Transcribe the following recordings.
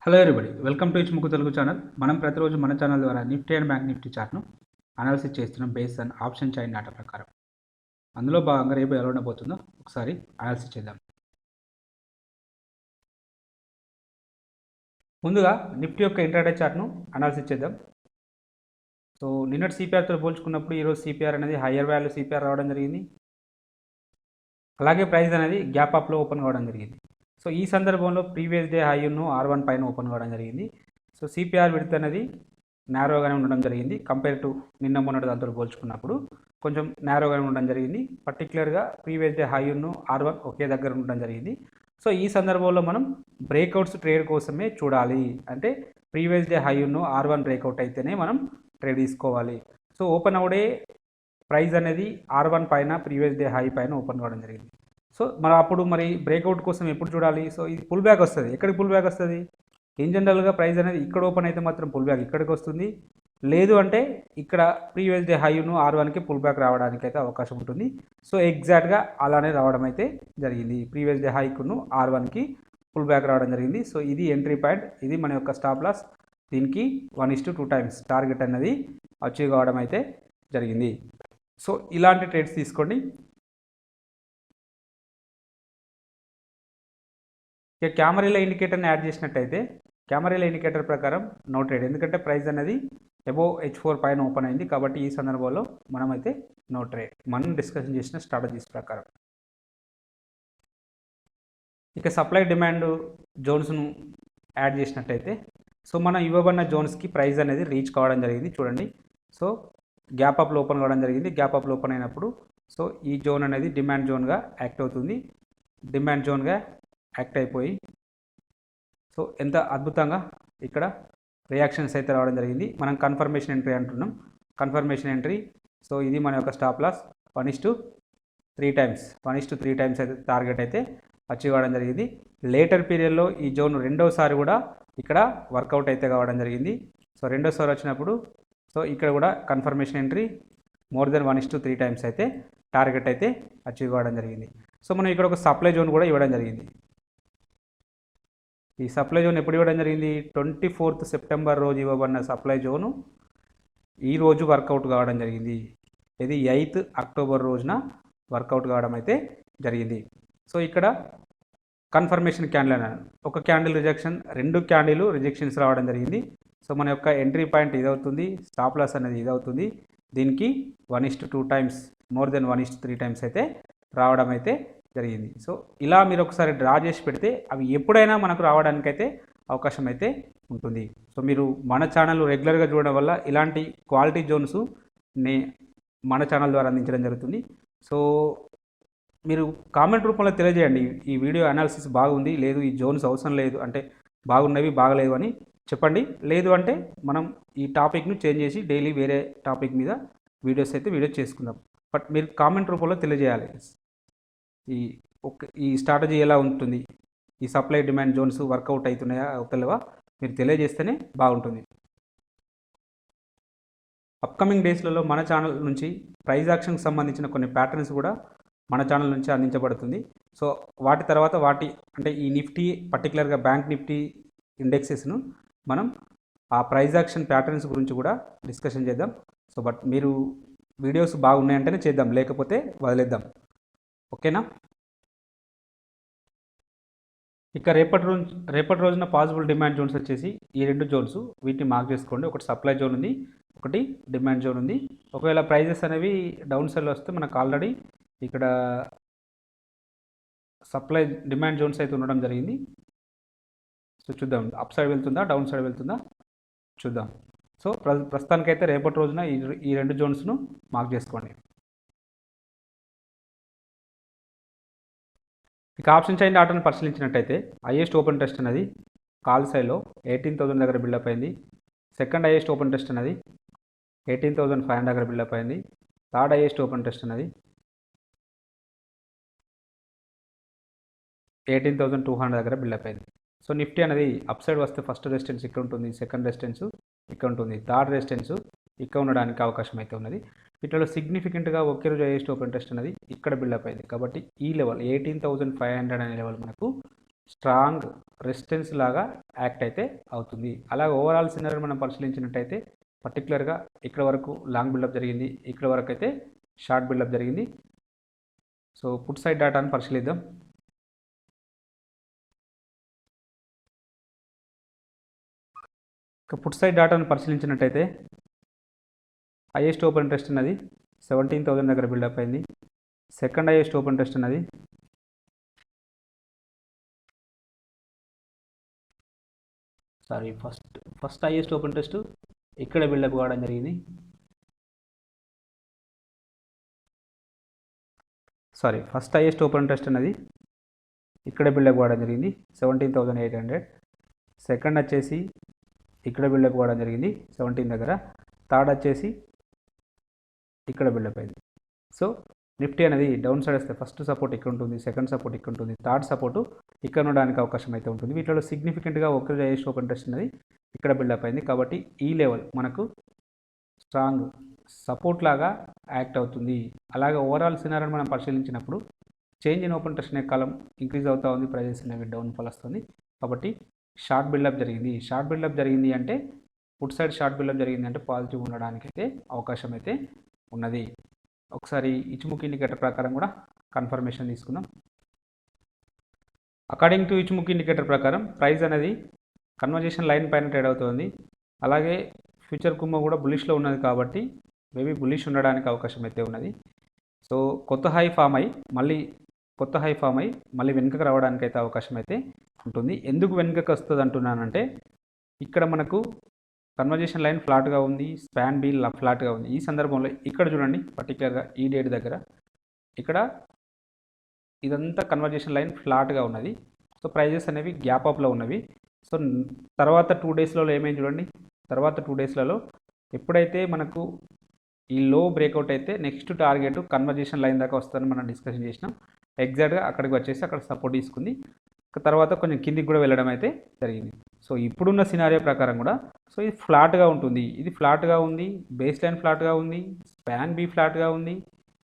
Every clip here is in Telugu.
హలో ఎవ్రీబడి, వెల్కమ్ టు ఇచ్చుముకు తెలుగు ఛానల్. మనం ప్రతిరోజు మన ఛానల్ ద్వారా నిఫ్టీ అండ్ బ్యాంక్ నిఫ్టీ చార్ట్ను అనాలిసిస్ చేస్తున్నాం based on option chain data ప్రకారం. అందులో భాగంగా రేపు ఎలా ఉండబోతుందో ఒకసారి అనాలిసిస్ చేద్దాం. ముందుగా నిఫ్టీ యొక్క ఇంట్రాడే చార్ట్ను అనాలిసిస్ చేద్దాం. సో నిన్నటి సిపిఆర్తో పోల్చుకున్నప్పుడు ఈరోజు సిపిఆర్ అనేది హయ్యర్ వాల్యూ సిపిఆర్ రావడం జరిగింది. అలాగే ప్రైస్ అనేది గ్యాప్ అప్లో ఓపెన్ కావడం జరిగింది. సో ఈ సందర్భంలో ప్రీవియస్ డే హైను R1 పైన ఓపెన్ కావడం జరిగింది. సో సిపిఆర్ విడ్త్ అనేది నేరోగానే ఉండడం జరిగింది. కంపేర్ టు నిన్న మొన్నటి దాంతో పోల్చుకున్నప్పుడు కొంచెం నేరోగానే ఉండడం జరిగింది. పర్టికులర్గా ప్రీవియస్ డే హైను R1 ఒకే దగ్గర ఉండడం జరిగింది. సో ఈ సందర్భంలో మనం బ్రేక్అవుట్స్ ట్రేడ్ కోసమే చూడాలి. అంటే previous day high R1 breakout అయితేనే మనం ట్రేడ్ తీసుకోవాలి. సో ఓపెన్ అవుడే ప్రైస్ అనేది R1 పైన ప్రీవియస్ డే హై పైన ఓపెన్ కావడం జరిగింది. సో అప్పుడు బ్రేక్అవుట్ కోసం ఎప్పుడు చూడాలి? సో ఇది పుల్ బ్యాక్ వస్తుంది. ఎక్కడికి పుల్ బ్యాక్ వస్తుంది? ఇన్ జనరల్గా ప్రైస్ అనేది ఇక్కడ ఓపెన్ అయితే మాత్రం పుల్ బ్యాక్ ఇక్కడికి వస్తుంది. లేదు అంటే ఇక్కడ ప్రీవియస్ డే హైను R1కి పుల్ బ్యాక్ రావడానికి అయితే అవకాశం ఉంటుంది. సో ఎగ్జాక్ట్గా అలానే రావడం అయితే జరిగింది. ప్రీవియస్ డే హైకును R1కి పుల్ బ్యాక్ రావడం జరిగింది. సో ఇది ఎంట్రీ పాయింట్, ఇది మన యొక్క స్టాప్ లాస్. దీనికి 1:2 టైమ్స్ టార్గెట్ అనేది అచీవ్ కావడం అయితే జరిగింది. సో ఇలాంటి ట్రేడ్స్ తీసుకోండి. ఇక క్యామరీల ఇండికేటర్ని యాడ్ చేసినట్టయితే క్యామరీల ఇండికేటర్ ప్రకారం నో ట్రేడ్, ఎందుకంటే ప్రైస్ అనేది అబోవ్ H4 పైన ఓపెన్ అయింది. కాబట్టి ఈ సందర్భంలో మనమైతే నో ట్రేడ్, మనం డిస్కషన్ చేసిన స్ట్రాటజీస్ ప్రకారం. ఇక సప్లై డిమాండ్ జోన్స్ను యాడ్ చేసినట్టయితే సో మనం ఇవ్వబడిన జోన్స్కి ప్రైస్ అనేది రీచ్ కావడం జరిగింది. చూడండి, సో గ్యాప్ అప్లో ఓపెన్ కావడం జరిగింది. గ్యాప్ అప్లో ఓపెన్ అయినప్పుడు సో ఈ జోన్ అనేది డిమాండ్ జోన్గా యాక్ట్ అవుతుంది. డిమాండ్ జోన్గా యాక్ట్ అయిపోయి సో ఎంత అద్భుతంగా ఇక్కడ రియాక్షన్స్ అయితే రావడం జరిగింది. మనం కన్ఫర్మేషన్ ఎంట్రీ అంటున్నాం. కన్ఫర్మేషన్ ఎంట్రీ, సో ఇది మన యొక్క స్టాప్ లాస్ 1:3 టైమ్స్ 1:3 టైమ్స్ అయితే టార్గెట్ అయితే అచీవ్ అవ్వడం జరిగింది. లేటర్ పీరియడ్లో ఈ జోన్ రెండోసారి కూడా ఇక్కడ వర్కౌట్ అయితే కావడం జరిగింది. సో రెండోసారి వచ్చినప్పుడు సో ఇక్కడ కూడా confirmation entry more than 1:3 times అయితే టార్గెట్ అయితే అచీవ్ అవ్వడం జరిగింది. సో మనం ఇక్కడ ఒక సప్లై జోన్ కూడా ఇవ్వడం జరిగింది. ఈ సప్లై జోన్ ఎప్పుడు ఇవ్వడం జరిగింది? 24th సెప్టెంబర్ రోజు ఇవ్వబడిన సప్లై జోను ఈ రోజు వర్కౌట్ కావడం జరిగింది. ఇది 8th అక్టోబర్ రోజున వర్కౌట్ కావడం అయితే జరిగింది. సో ఇక్కడ కన్ఫర్మేషన్ క్యాండిల్ అన్నాను, ఒక క్యాండిల్ రిజెక్షన్, 2 క్యాండిల్ రిజెక్షన్స్ రావడం జరిగింది. సో మన యొక్క ఎంట్రీ పాయింట్ ఇదవుతుంది, స్టాప్ లాస్ అనేది ఇదవుతుంది. దీనికి 1:2 టైమ్స్ మోర్ దెన్ 1:3 టైమ్స్ అయితే రావడం అయితే జరిగింది. సో ఇలా మీరు ఒకసారి డ్రా చేసి పెడితే అవి ఎప్పుడైనా మనకు రావడానికైతే అవకాశం అయితే ఉంటుంది. సో మీరు మన ఛానల్ రెగ్యులర్గా చూడడం వల్ల ఇలాంటి క్వాలిటీ జోన్స్ మన ఛానల్ ద్వారా అందించడం జరుగుతుంది. సో మీరు కామెంట్ రూపంలో తెలియజేయండి, ఈ వీడియో అనాలిసిస్ బాగుంది, లేదు ఈ జోన్స్ అవసరం లేదు అంటే బాగున్నవి బాగలేవు అని చెప్పండి. లేదు అంటే మనం ఈ టాపిక్ను చేంజ్ చేసి డైలీ వేరే టాపిక్ మీద వీడియో చేసుకుందాం. బట్ మీరు కామెంట్ రూపంలో తెలియజేయాలి ఈ స్ట్రాటజీ ఎలా ఉంటుంది, ఈ సప్లై డిమాండ్ జోన్స్ వర్కౌట్ అవుతున్నాయా అవుతలేవా మీరు తెలియజేస్తేనే బాగుంటుంది. అప్కమింగ్ డేస్లలో మన ఛానల్ నుంచి ప్రైజ్ యాక్షన్కి సంబంధించిన కొన్ని ప్యాటర్న్స్ కూడా మన ఛానల్ నుంచి అందించబడుతుంది. సో వాటి తర్వాత అంటే ఈ నిఫ్టీ పర్టికులర్గా బ్యాంక్ నిఫ్టీ ఇండెక్సెస్ను మనం ఆ ప్రైజ్ యాక్షన్ ప్యాటర్న్స్ గురించి కూడా డిస్కషన్ చేద్దాం. సో బట్ మీరు వీడియోస్ బాగున్నాయంటేనే చేద్దాం, లేకపోతే వదిలేద్దాం. ఓకేనా? ఇక రేపటి రోజున పాసిబుల్ డిమాండ్ జోన్స్ వచ్చేసి ఈ 2 జోన్స్, వీటిని మార్క్ చేసుకోండి. ఒకటి సప్లై జోన్ ఉంది, ఒకటి డిమాండ్ జోన్ ఉంది. ఒకవేళ ప్రైజెస్ అనేవి డౌన్ సైడ్లో వస్తే మనకు ఆల్రెడీ ఇక్కడ సప్లై డిమాండ్ జోన్స్ అయితే ఉండడం జరిగింది. సో చూద్దాం, అప్ సైడ్ వెళ్తుందా డౌన్ సైడ్ వెళ్తుందా చూద్దాం. సో ప్రస్తుతానికైతే రేపటి రోజున ఈ 2 జోన్స్ను మార్క్ చేసుకోండి. ఇక ఆప్షన్ చైన్ డాటాను పరిశీలించినట్టయితే హైయెస్ట్ ఓపెన్ టెస్ట్ అనేది కాల్ సైడ్లో 18,000 దగ్గర బిల్డప్ అయింది. సెకండ్ హైయెస్ట్ ఓపెన్ టెస్ట్ అనేది 18,500 దగ్గర బిల్డప్ అయింది. థర్డ్ హైయెస్ట్ ఓపెన్ టెస్ట్ అనేది 18,200 దగ్గర బిల్డప్ అయింది. సో నిఫ్టీ అనేది అప్ సైడ్ వస్తే ఫస్ట్ రెసిస్టెన్స్ ఇక్కడ ఉంటుంది, సెకండ్ రెసిస్టెన్స్ ఇక్కడ ఉంటుంది, థర్డ్ రెసిస్టెన్స్ ఇక్కడ ఉండడానికి అవకాశం అయితే ఉన్నది. వీటిలో సిగ్నిఫికెంట్గా ఒకే రోజు హైయెస్ట్ ఓపెన్ టెస్ట్ అనేది ఇక్కడ బిల్డప్ అయింది. కాబట్టి ఈ లెవెల్ 18,500 అనే లెవెల్ మనకు స్ట్రాంగ్ రెసిస్టెన్స్ లాగా యాక్ట్ అయితే అవుతుంది. అలాగే ఓవరాల్ సినారీ మనం పరిశీలించినట్టయితే పర్టికులర్గా ఇక్కడ వరకు లాంగ్ బిల్డప్ జరిగింది, ఇక్కడ వరకు అయితే షార్ట్ బిల్డప్ జరిగింది. సో పుట్ సైడ్ డేటాను పరిశీలిద్దాం. ఇక పుట్ సైడ్ డేటాను పరిశీలించినట్టయితే హైయెస్ట్ ఓపెన్ ఇంట్రెస్ట్ అన్నది 17,000 దగ్గర బిల్డప్ అయింది. సెకండ్ హైయెస్ట్ ఓపెన్ ఇంట్రెస్ట్ అన్నది ఫస్ట్ హైయెస్ట్ ఓపెన్ ఇంట్రెస్ట్ ఇక్కడ బిల్డప్ కావడం జరిగింది. ఫస్ట్ హైయెస్ట్ ఓపెన్ ఇంట్రెస్ట్ అన్నది ఇక్కడ బిల్డప్ కావడం జరిగింది 17,800. సెకండ్ వచ్చేసి ఇక్కడ బిల్డప్ కావడం జరిగింది 17 దగ్గర. థర్డ్ వచ్చేసి ఇక్కడ బిల్డప్ అయింది. సో నిఫ్టీ అనేది డౌన్ సైడ్ వస్తే ఫస్ట్ సపోర్ట్ ఇక్కడ ఉంటుంది, సెకండ్ సపోర్ట్ ఇక్కడ ఉంటుంది, థర్డ్ సపోర్ట్ ఇక్కడ ఉండడానికి అవకాశం అయితే ఉంటుంది. వీటిలో సిగ్నిఫికెంట్గా ఒక హైయెస్ట్ ఓపెన్ ఇంట్రెస్ట్ అనేది ఇక్కడ బిల్డప్ అయింది. కాబట్టి ఈ లెవెల్ మనకు స్ట్రాంగ్ సపోర్ట్ లాగా యాక్ట్ అవుతుంది. అలాగే ఓవరాల్ సినారీని మనం పరిశీలించినప్పుడు చేంజ్ ఇన్ ఓపెన్ ఇంట్రెస్ట్ అనే కాలం ఇంక్రీజ్ అవుతూ ఉంది, ప్రైజెస్ అనేవి డౌన్ ఫాల్ వస్తుంది. కాబట్టి షార్ట్ బిల్డప్ జరిగింది. షార్ట్ బిల్డప్ జరిగింది అంటే పుట్ సైడ్ షార్ట్ బిల్డప్ జరిగింది అంటే పాజిటివ్ ఉండడానికి అయితే అవకాశం అయితే ఉన్నది. ఒకసారి ఇచ్చుముఖి ఇండికేటర్ ప్రకారం కూడా కన్ఫర్మేషన్ తీసుకుందాం. అకార్డింగ్ టు ఇచ్చుముఖి ఇండికేటర్ ప్రకారం ప్రైస్ అనేది కన్వర్జేషన్ లైన్ పైన ట్రేడ్ అవుతుంది. అలాగే ఫ్యూచర్ కుమ్మ కూడా బులిష్లో ఉన్నది కాబట్టి మేబీ బులిష్ ఉండడానికి అవకాశం అయితే ఉన్నది. సో కొత్త హై ఫామ్ అయ్యి మళ్ళీ వెనుకకు రావడానికి అయితే అవకాశం అయితే ఉంటుంది. ఎందుకు వెనుకకు వస్తుంది అంటున్నానంటే ఇక్కడ మనకు కన్వర్జేషన్ లైన్ ఫ్లాట్గా ఉంది, స్పాన్ బీ ఫ్లాట్గా ఉంది. ఈ సందర్భంలో ఇక్కడ చూడండి, పర్టికులర్గా ఈ డేట్ దగ్గర ఇక్కడ ఇదంతా కన్వర్జేషన్ లైన్ ఫ్లాట్గా ఉన్నది. సో ప్రైజెస్ అనేవి గ్యాప్ అప్లో ఉన్నవి. సో తర్వాత 2 డేస్లలో ఏమేమి చూడండి, తర్వాత 2 డేస్లలో ఎప్పుడైతే మనకు ఈ లో బ్రేక్అవుట్ అయితే నెక్స్ట్ టార్గెట్ కన్వర్జేషన్ లైన్ దాకా వస్తుందని మనం డిస్కషన్ చేసినాం. ఎగ్జాక్ట్గా అక్కడికి వచ్చేసి అక్కడ సపోర్ట్ తీసుకుంది. తర్వాత కొంచెం కిందికి కూడా వెళ్ళడం అయితే జరిగింది. సో ఇప్పుడున్న సినారియో ప్రకారం కూడా సో ఇది ఫ్లాట్గా ఉంటుంది, ఇది ఫ్లాట్గా ఉంది, బేస్ లైన్ ఫ్లాట్గా ఉంది, స్పాన్ బి ఫ్లాట్గా ఉంది,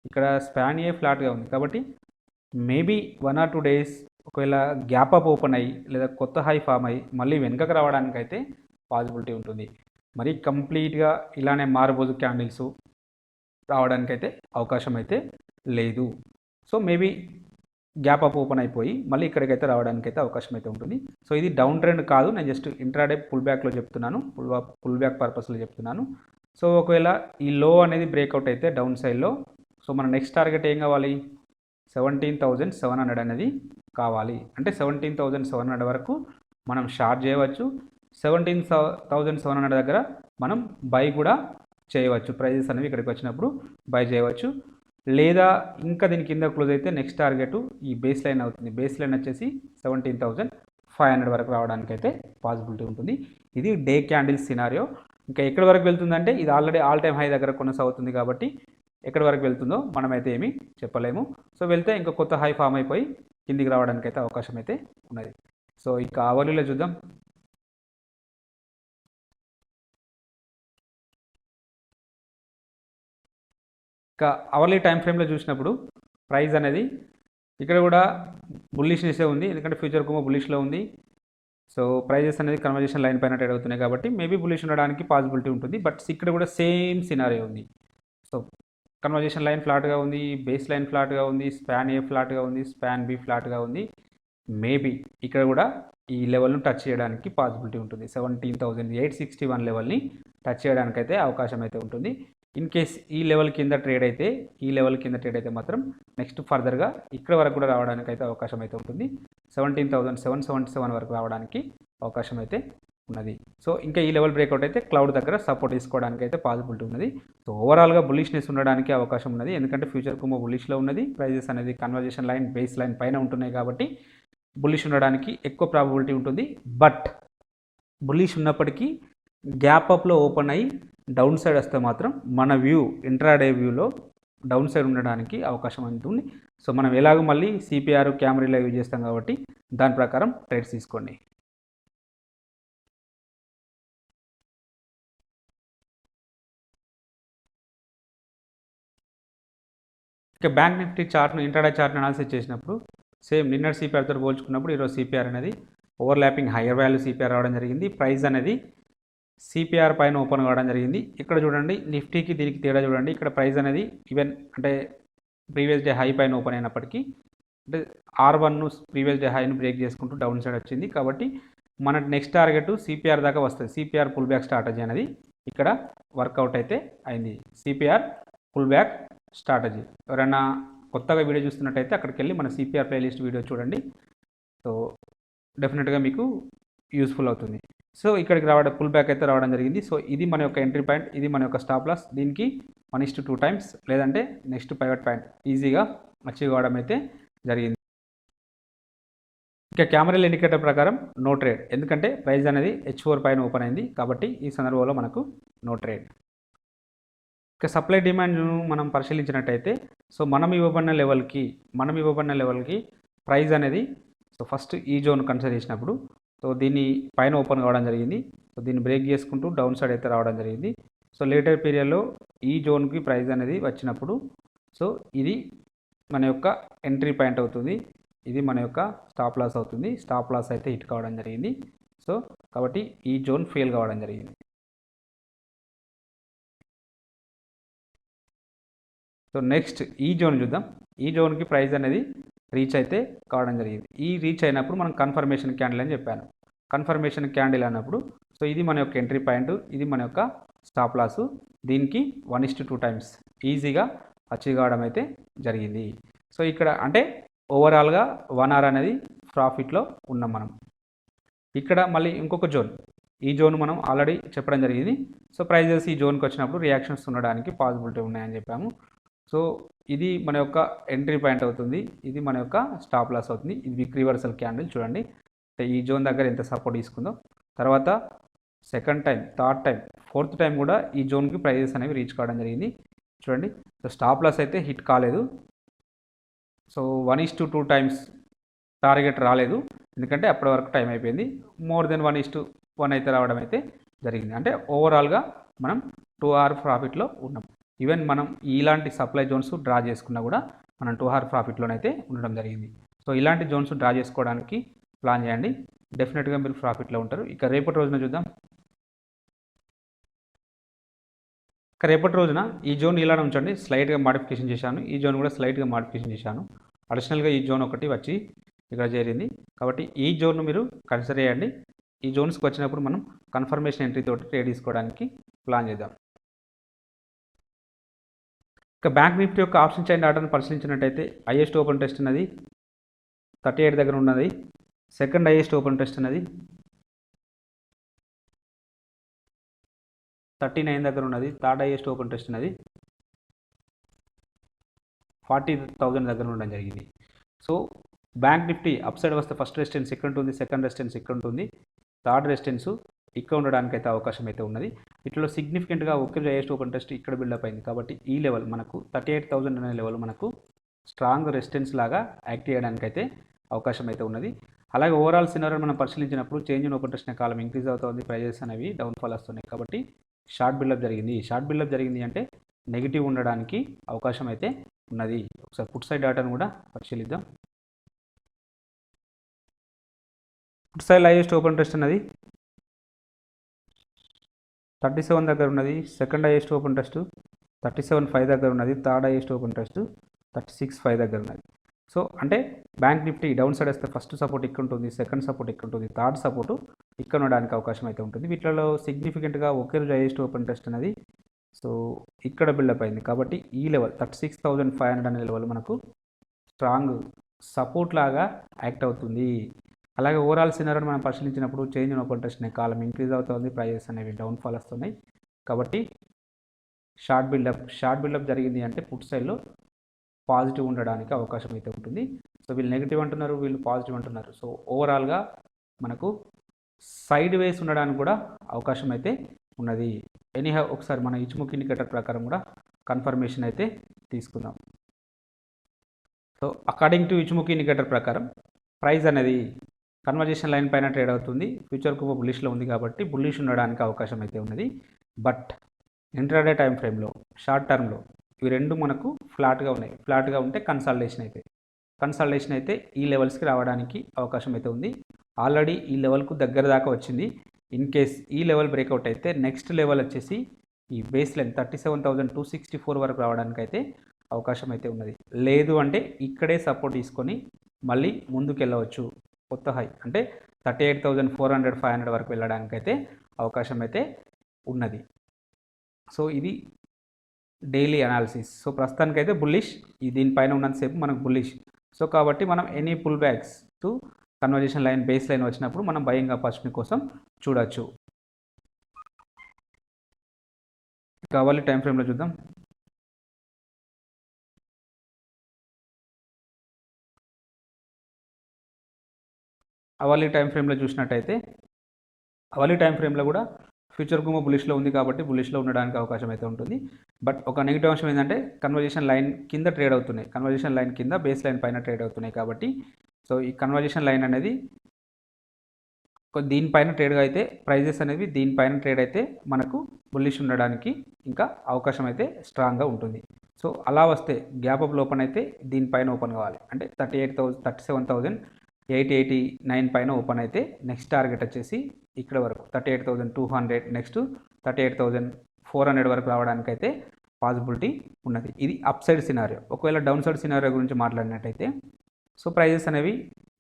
ఇక్కడ స్పాన్ ఏ ఫ్లాట్గా ఉంది. కాబట్టి మేబీ 1 or 2 డేస్ ఒకవేళ గ్యాప్ అప్ ఓపెన్ అయ్యి లేదా కొత్త హై ఫామ్ అయ్యి మళ్ళీ వెనుకకు రావడానికి అయితే పాసిబిలిటీ ఉంటుంది. మరి కంప్లీట్గా ఇలానే మారబోదు క్యాండిల్స్ రావడానికి అయితే అవకాశం అయితే లేదు. So maybe gap up open అయిపోయి మళ్ళీ ఇక్కడికైతే రావడానికి అయితే అవకాశం అయితే ఉంటుంది. సో ఇది డౌన్ ట్రెండ్ కాదు, నేను జస్ట్ ఇంట్రాడే పుల్ బ్యాక్లో చెప్తున్నాను, పుల్ బ్యాక్ పర్పస్లో చెప్తున్నాను. సో ఒకవేళ ఈ లో అనేది బ్రేక్అవుట్ అయితే డౌన్ సైడ్లో, సో మన నెక్స్ట్ టార్గెట్ ఏం కావాలి, 17,700 అనేది కావాలి. అంటే 17,700 వరకు మనం షార్ట్ చేయవచ్చు, 17,700 దగ్గర మనం బై కూడా చేయవచ్చు. ప్రైజెస్ అనేవి ఇక్కడికి వచ్చినప్పుడు బై చేయవచ్చు. లేదా ఇంకా దీని కింద క్లోజ్ అయితే నెక్స్ట్ టార్గెట్ ఈ బేస్ లైన్ అవుతుంది. బేస్ లైన్ వచ్చేసి 17,500 వరకు రావడానికి అయితే పాసిబిలిటీ ఉంటుంది. ఇది డే క్యాండిల్ సినారియో. ఇంకా ఎక్కడి వరకు వెళ్తుందంటే ఇది ఆల్రెడీ ఆల్ టైమ్ హై దగ్గర కొనసాగుతుంది కాబట్టి ఎక్కడి వరకు వెళ్తుందో మనమైతే ఏమీ చెప్పలేము. సో వెళ్తే ఇంకా కొత్త హై ఫామ్ అయిపోయి కిందికి రావడానికి అయితే అవకాశం అయితే ఉన్నది. సో ఇక అవర్లీలో చూద్దాం. ఇక అవర్లీ టైం ఫ్రేమ్లో చూసినప్పుడు ప్రైస్ అనేది ఇక్కడ కూడా బుల్లిష్నెస్సే ఉంది, ఎందుకంటే ఫ్యూచర్ కూడా బుల్లిష్లో ఉంది. సో ప్రైజెస్ అనేది కన్వర్జేషన్ లైన్ పైన ట్రేడ్ అవుతున్నాయి కాబట్టి మేబీ బుల్లిష్ ఉండడానికి పాసిబిలిటీ ఉంటుంది. బట్ ఇక్కడ కూడా సేమ్ సినారియో ఉంది. సో కన్వర్జేషన్ లైన్ ఫ్లాట్గా ఉంది, బేస్ లైన్ ఫ్లాట్గా ఉంది, స్పాన్ ఏ ఫ్లాట్గా ఉంది, స్పాన్ బి ఫ్లాట్గా ఉంది. మేబీ ఇక్కడ కూడా ఈ లెవెల్ను టచ్ చేయడానికి పాసిబిలిటీ ఉంటుంది. 17,861 లెవెల్ని టచ్ చేయడానికి అయితే అవకాశం అయితే ఉంటుంది. ఇన్ కేస్ ఈ లెవెల్ కింద ట్రేడ్ అయితే మాత్రం నెక్స్ట్ ఫర్దర్గా ఇక్కడ వరకు కూడా రావడానికి అయితే అవకాశం అయితే ఉంటుంది. 17,777 వరకు రావడానికి అవకాశం అయితే ఉన్నది. సో ఇంకా ఈ లెవెల్ బ్రేక్అవుట్ అయితే క్లౌడ్ దగ్గర సపోర్ట్ తీసుకోవడానికి అయితే పాసిబిలిటీ ఉన్నది. సో ఓవరాల్గా బుల్లిష్నెస్ ఉండడానికి అవకాశం ఉన్నది, ఎందుకంటే ఫ్యూచర్ కుమో బుల్లిష్లో ఉన్నది. ప్రైజెస్ అనేది కన్వర్జేషన్ లైన్ బేస్ లైన్ పైన ఉంటున్నాయి కాబట్టి బుల్లిష్ ఉండడానికి ఎక్కువ ప్రాబబిలిటీ ఉంటుంది. బట్ బుల్లిష్ ఉన్నప్పటికీ గ్యాప్ అప్లో ఓపెన్ అయ్యి డౌన్ సైడ్ వస్తే మాత్రం మన వ్యూ ఇంట్రాడే వ్యూలో డౌన్ సైడ్ ఉండడానికి అవకాశం ఉంటుంది. సో మనం ఎలాగో మళ్ళీ సిపిఆర్ క్యామరీలో యూజ్ చేస్తాం కాబట్టి దాని ప్రకారం ట్రేడ్స్ తీసుకోండి. ఇక బ్యాంక్ నిఫ్టీ చార్ట్ను ఇంట్రాడే చార్ట్ను అనాలిసిస్ చేసినప్పుడు సేమ్ నిన్నటి సిపిఆర్తో పోల్చుకున్నప్పుడు ఈరోజు సిపిఆర్ అనేది ఓవర్లాపింగ్ హైయర్ వాల్యూ సిపిఆర్ రావడం జరిగింది. ప్రైస్ అనేది సిపిఆర్ పైన ఓపెన్ కావడం జరిగింది. ఇక్కడ చూడండి నిఫ్టీకి దీనికి తేడా చూడండి. ఇక్కడ ప్రైస్ అనేది ఈవెన్ అంటే ప్రీవియస్ డే హై పైన ఓపెన్ అయినప్పటికీ అంటే R1 ప్రీవియస్ డే హైని బ్రేక్ చేసుకుంటూ డౌన్ సైడ్ వచ్చింది. కాబట్టి మన నెక్స్ట్ టార్గెట్ సిపిఆర్ దాకా వస్తుంది. సిపిఆర్ పుల్ బ్యాక్ స్ట్రాటజీ అనేది ఇక్కడ వర్కౌట్ అయితే అయింది. CPR pull back strategy. ఎవరైనా కొత్తగా వీడియో చూస్తున్నట్టయితే అక్కడికి వెళ్ళి మన సిపిఆర్ ప్లేలిస్ట్ వీడియో చూడండి. సో డెఫినెట్గా మీకు యూస్ఫుల్ అవుతుంది. సో ఇక్కడికి రావడం పుల్ బ్యాక్ అయితే రావడం జరిగింది. సో ఇది మన యొక్క ఎంట్రీ పాయింట్, ఇది మన యొక్క స్టాప్ లాస్. దీనికి 1:2 టైమ్స్ లేదంటే నెక్స్ట్ పైవట్ పాయింట్ ఈజీగా అచీవ్ కావడం అయితే జరిగింది. ఇక కెమెరా ఇండికేటర్ ప్రకారం నో ట్రేడ్, ఎందుకంటే ప్రైస్ అనేది H4 పైన ఓపెన్ అయింది కాబట్టి ఈ సందర్భంలో మనకు నో ట్రేడ్. ఇక సప్లై డిమాండ్ను మనం పరిశీలించినట్టయితే సో మనం ఇవ్వబడిన లెవెల్కి ప్రైస్ అనేది సో ఫస్ట్ ఈ జోన్ కన్సిడర్ చేసినప్పుడు సో దీన్ని పైన ఓపెన్ కావడం జరిగింది. సో దీన్ని బ్రేక్ చేసుకుంటూ డౌన్ సైడ్ అయితే రావడం జరిగింది. సో లేటర్ పీరియడ్లో ఈ జోన్కి ప్రైస్ అనేది వచ్చినప్పుడు సో ఇది మన యొక్క ఎంట్రీ పాయింట్ అవుతుంది, ఇది మన యొక్క స్టాప్ లాస్ అవుతుంది. స్టాప్ లాస్ అయితే హిట్ కావడం జరిగింది. సో కాబట్టి ఈ జోన్ ఫెయిల్ కావడం జరిగింది. సో నెక్స్ట్ ఈ జోన్ చూద్దాం. ఈ జోన్కి ప్రైస్ అనేది రీచ్ అయితే కావడం జరిగింది. ఈ రీచ్ అయినప్పుడు మనం కన్ఫర్మేషన్ క్యాండిల్ అని చెప్పాను. కన్ఫర్మేషన్ క్యాండిల్ అన్నప్పుడు సో ఇది మన యొక్క ఎంట్రీ పాయింట్, ఇది మన యొక్క స్టాప్ లాసు. దీనికి 1:2 టైమ్స్ ఈజీగా అచీవ్ కావడం అయితే జరిగింది. సో ఇక్కడ అంటే ఓవరాల్గా 1 hour అనేది ప్రాఫిట్లో ఉన్నాం మనం. ఇక్కడ మళ్ళీ ఇంకొక జోన్, ఈ జోన్ మనం ఆల్రెడీ చెప్పడం జరిగింది. సో ప్రైజెస్ ఈ జోన్కి వచ్చినప్పుడు రియాక్షన్స్ ఉండడానికి పాసిబిలిటీ ఉన్నాయని చెప్పాము. సో ఇది మన యొక్క ఎంట్రీ పాయింట్ అవుతుంది, ఇది మన యొక్క స్టాప్ లాస్ అవుతుంది. ఇది బిగ్ రివర్సల్ క్యాండిల్ చూడండి. ఈ జోన్ దగ్గర ఎంత సపోర్ట్ తీసుకుందో, తర్వాత second time, third time, fourth time కూడా ఈ జోన్కి ప్రైజెస్ అనేవి రీచ్ కావడం జరిగింది చూడండి. సో స్టాప్ లాస్ అయితే హిట్ కాలేదు. సో 1:2 టైమ్స్ టార్గెట్ రాలేదు, ఎందుకంటే అప్పటి వరకు టైం అయిపోయింది. మోర్ దెన్ 1:1 అయితే రావడం అయితే జరిగింది. అంటే ఓవరాల్గా మనం 2 hour ప్రాఫిట్లో ఉన్నాం. ఈవెన్ మనం ఇలాంటి సప్లై జోన్స్ డ్రా చేసుకున్నా కూడా మనం 2 hour ప్రాఫిట్లోనైతే ఉండడం జరిగింది. సో ఇలాంటి జోన్స్ డ్రా చేసుకోవడానికి ప్లాన్ చేయండి, డెఫినెట్గా మీరు ప్రాఫిట్లో ఉంటారు. ఇక రేపటి రోజున చూద్దాం. ఇక రేపటి రోజున ఈ జోన్ ఇలానే ఉంచండి, స్లైట్గా మాడిఫికేషన్ చేశాను. ఈ జోన్ కూడా స్లైట్గా మాడిఫికేషన్ చేశాను. అడిషనల్గా ఈ జోన్ ఒకటి వచ్చి ఇక్కడ చేరింది కాబట్టి ఈ జోన్ను మీరు కన్సిడర్ చేయండి. ఈ జోన్స్కి వచ్చినప్పుడు మనం కన్ఫర్మేషన్ ఎంట్రీ తోటి ట్రేడ్ తీసుకోవడానికి ప్లాన్ చేద్దాం. ఇక బ్యాంక్ నిఫ్టీ యొక్క ఆప్షన్ చైన్ ఆర్డర్ని పరిశీలించినట్టయితే హైయెస్ట్ ఓపెన్ టెస్ట్ అనేది 38 దగ్గర ఉన్నది. సెకండ్ హైయెస్ట్ ఓపెన్ టెస్ట్ అనేది 39 దగ్గర ఉన్నది. థర్డ్ హైయెస్ట్ ఓపెన్ టెస్ట్ అనేది 40,000 దగ్గర ఉండడం జరిగింది. So bank Nifty up side వస్తే ఫస్ట్ రెసిస్టెన్స్ ఇక్కడ ఉంటుంది, సెకండ్ రెసిస్టెన్స్ ఇక్కడ ఉంటుంది, థర్డ్ రెసిస్టెన్స్ ఇక్కడ ఉండడానికి అయితే అవకాశం అయితే ఉన్నది. ఇట్లా సిగ్నిఫికెంట్గా ఒకే హైయెస్ట్ ఓపెన్ టెస్ట్ ఇక్కడ బిల్డప్ అయింది కాబట్టి ఈ లెవెల్ మనకు 38,000 అనే లెవెల్ మనకు స్ట్రాంగ్ రెసిస్టెన్స్ లాగా యాక్ట్ చేయడానికి అయితే అవకాశం అయితే ఉన్నది. అలాగే ఓవరాల్ సినారియో మనం పరిశీలించినప్పుడు చేంజ్ ఇన్ ఓపెన్ టెస్ట్ కాలం ఇంక్రీజ్ అవుతుంది, ప్రైజెస్ అనేవి డౌన్ఫాల్ వస్తున్నాయి కాబట్టి షార్ట్ బిల్డప్ జరిగింది. షార్ట్ బిల్డప్ జరిగింది అంటే నెగిటివ్ ఉండడానికి అవకాశం అయితే ఉన్నది. ఒకసారి పుట్ సైడ్ డాటాను కూడా పరిశీలిద్దాం. Put side highest open test అన్నది 37 దగ్గర ఉన్నది. సెకండ్ హైయెస్ట్ ఓపెన్ టెస్ట్ 37.5 దగ్గర ఉన్నది. థర్డ్ హైయెస్ట్ ఓపెన్ టెస్ట్ 36.5 దగ్గర ఉన్నది. సో అంటే బ్యాంక్ నిఫ్టీ డౌన్ సైడ్ వస్తే ఫస్ట్ సపోర్ట్ ఇక్కడ ఉంటుంది, సెకండ్ సపోర్ట్ ఇక్కడ ఉంటుంది, థర్డ్ సపోర్టు ఇక్కడ ఉండడానికి అవకాశం అయితే ఉంటుంది. వీటిలో సిగ్నిఫికెంట్గా ఒకే రోజు హైయెస్ట్ ఓపెన్ టెస్ట్ అనేది సో ఇక్కడ బిల్డప్ అయింది కాబట్టి ఈ లెవెల్ 36,500 అనే లెవెల్ మనకు స్ట్రాంగ్ సపోర్ట్ లాగా యాక్ట్ అవుతుంది. అలాగే ఓవరాల్ సినారియోని మనం పరిశీలించినప్పుడు చేంజ్ ఇన్ ఓపెన్ టెస్ట్ అనే కాలం ఇంక్రీజ్ అవుతుంది, ప్రైజెస్ అనేవి డౌన్ఫాల్ వస్తున్నాయి కాబట్టి షార్ట్ బిల్డప్ జరిగింది అంటే పుట్ సైడ్లో పాజిటివ్ ఉండడానికి అవకాశం అయితే ఉంటుంది. సో వీళ్ళు నెగిటివ్ అంటున్నారు, వీళ్ళు పాజిటివ్ అంటున్నారు. సో ఓవరాల్గా మనకు సైడ్ వేస్ ఉండడానికి కూడా అవకాశం అయితే ఉన్నది. ఎనీహౌ ఒకసారి మన ఇచ్ముక్ ఇండికేటర్ ప్రకారం కూడా కన్ఫర్మేషన్ అయితే తీసుకుందాం. సో అకార్డింగ్ టు ఇచ్ముక్ ఇండికేటర్ ప్రకారం ప్రైస్ అనేది కన్వర్జేషన్ లైన్ పైన ట్రేడ్ అవుతుంది. ఫ్యూచర్కు బుల్లిష్లో ఉంది కాబట్టి బుల్లిష్ ఉండడానికి అవకాశం అయితే ఉన్నది. బట్ ఇంట్రాడే టైం ఫ్రేమ్లో, షార్ట్ టర్మ్లో ఇవి రెండు మనకు ఫ్లాట్గా ఉన్నాయి. ఫ్లాట్గా ఉంటే కన్సాలిడేషన్ అయితే కన్సల్టేషన్ అయితే ఈ లెవెల్స్కి రావడానికి అవకాశం అయితే ఉంది. ఆల్రెడీ ఈ లెవెల్కు దగ్గర దాకా వచ్చింది. ఇన్ కేస్ ఈ లెవెల్ బ్రేక్అవుట్ అయితే నెక్స్ట్ లెవెల్ వచ్చేసి ఈ బేస్ లైన్ 37,264 వరకు రావడానికి అయితే అవకాశం అయితే ఉన్నది. లేదు అంటే ఇక్కడే సపోర్ట్ తీసుకొని మళ్ళీ ముందుకు వెళ్ళవచ్చు. కొత్త హై అంటే 38,400 500 వరకు వెళ్ళడానికైతే అవకాశం అయితే ఉన్నది. సో ఇది డైలీ అనాలిసిస్. సో ప్రస్తుతానికైతే బుల్లిష్, దీనిపైన ఉన్నంతసేపు మనకు బుల్లిష్. సో కాబట్టి మనం any pull backs to conversion line base line వచ్చినప్పుడు మనం బయింగ్ ఆపర్చునిటీ కోసం చూడొచ్చు. కావాలి టైం ఫ్రేమ్లో చూద్దాం. అవర్లీ టైం ఫ్రేమ్లో చూసినట్టయితే అవర్లీ టైం ఫ్రేమ్లో కూడా ఫ్యూచర్ గుమ్మ బులిష్లో ఉంది కాబట్టి బులిష్లో ఉండడానికి అవకాశం అయితే ఉంటుంది. బట్ ఒక నెగిటివ్ అంశం ఏంటంటే కన్వర్జేషన్ లైన్ కింద ట్రేడ్ అవుతున్నాయి, కన్వర్జేషన్ లైన్ కింద బేస్ లైన్ పైన ట్రేడ్ అవుతున్నాయి కాబట్టి సో ఈ కన్వర్జేషన్ లైన్ అనేది దీనిపైన ట్రేడ్ అయితే ప్రైజెస్ అనేవి దీనిపైన ట్రేడ్ అయితే మనకు బుల్లిష్ ఉండడానికి ఇంకా అవకాశం అయితే స్ట్రాంగ్గా ఉంటుంది. సో అలా వస్తే గ్యాప్ అప్ ఓపెన్ అయితే దీనిపైన ఓపెన్ కావాలి అంటే 37,889 పైన ఓపెన్ అయితే నెక్స్ట్ టార్గెట్ వచ్చేసి ఇక్కడ వరకు 38,200, నెక్స్ట్ 38,400 వరకు రావడానికి అయితే పాసిబిలిటీ ఉన్నది. ఇది అప్ సైడ్ సినారియో. ఒకవేళ డౌన్ సైడ్ సినారియో గురించి మాట్లాడినట్టయితే సో ప్రైజెస్ అనేవి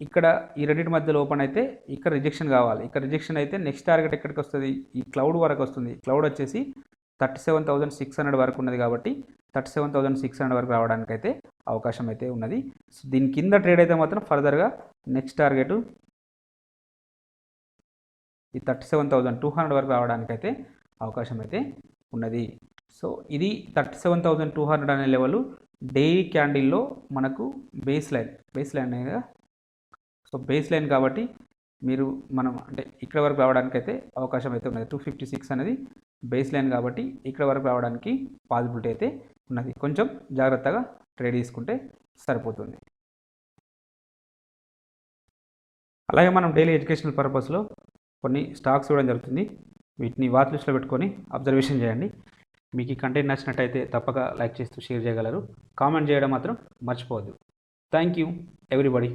ఇక్కడ ఈ రెండింటి మధ్యలో ఓపెన్ అయితే ఇక్కడ రిజెక్షన్ కావాలి. ఇక్కడ రిజెక్షన్ అయితే నెక్స్ట్ టార్గెట్ ఎక్కడికి వస్తుంది, ఈ క్లౌడ్ వరకు వస్తుంది. క్లౌడ్ వచ్చేసి 37,600 వరకు ఉన్నది కాబట్టి 37,600 వరకు రావడానికి అయితే అవకాశం అయితే ఉన్నది. సో దీని కింద ట్రేడ్ అయితే మాత్రం ఫర్దర్గా నెక్స్ట్ టార్గెట్ ఈ 37,200 వరకు రావడానికి అయితే అవకాశం అయితే ఉన్నది. సో ఇది 37,200 అనే లెవెల్ డైలీ క్యాండిల్లో మనకు బేస్ లైన్ కదా. సో బేస్ లైన్ కాబట్టి మనం అంటే ఇక్కడ వరకు రావడానికి అయితే అవకాశం అయితే ఉన్నది. 256 అనేది బేస్ లైన్ కాబట్టి ఇక్కడ వరకు రావడానికి పాసిబిలిటీ అయితే ఉన్నది. కొంచెం జాగ్రత్తగా ట్రేడ్ తీసుకుంటే సరిపోతుంది. అలాగే మనం డైలీ ఎడ్యుకేషనల్ పర్పస్లో కొన్ని స్టాక్స్ ఇవ్వడం జరుగుతుంది. వీటిని వాచ్ లిస్ట్లో పెట్టుకొని అబ్జర్వేషన్ చేయండి. మీకు ఈ కంటెంట్ నచ్చినట్టయితే తప్పక లైక్ చేస్తూ షేర్ చేయగలరు. కామెంట్ చేయడం మాత్రం మర్చిపోవద్దు. Thank you everybody.